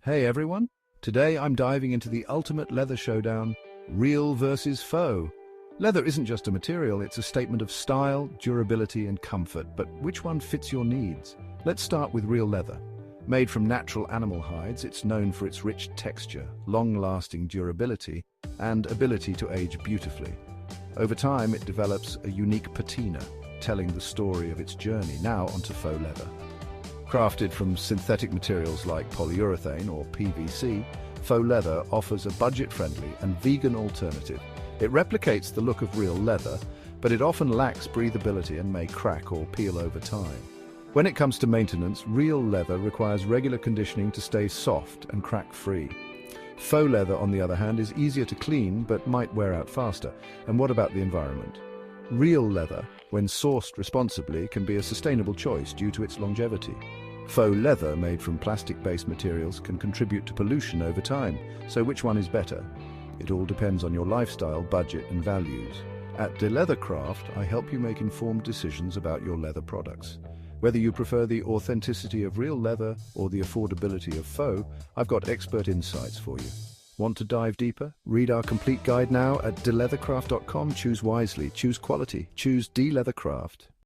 Hey everyone, today I'm diving into the ultimate leather showdown, real versus faux. Leather isn't just a material, it's a statement of style, durability and comfort, but which one fits your needs? Let's start with real leather. Made from natural animal hides, it's known for its rich texture, long-lasting durability, and ability to age beautifully. Over time, it develops a unique patina, telling the story of its journey. Now onto faux leather. Crafted from synthetic materials like polyurethane or PVC, faux leather offers a budget-friendly and vegan alternative. It replicates the look of real leather, but it often lacks breathability and may crack or peel over time. When it comes to maintenance, real leather requires regular conditioning to stay soft and crack-free. Faux leather, on the other hand, is easier to clean but might wear out faster. And what about the environment? Real leather, when sourced responsibly, can be a sustainable choice due to its longevity. Faux leather made from plastic-based materials can contribute to pollution over time, so which one is better? It all depends on your lifestyle, budget and values. At DeLeatherCraft, I help you make informed decisions about your leather products. Whether you prefer the authenticity of real leather or the affordability of faux, I've got expert insights for you. Want to dive deeper? Read our complete guide now at DeLeatherCraft.com. Choose wisely, choose quality, choose DeLeatherCraft.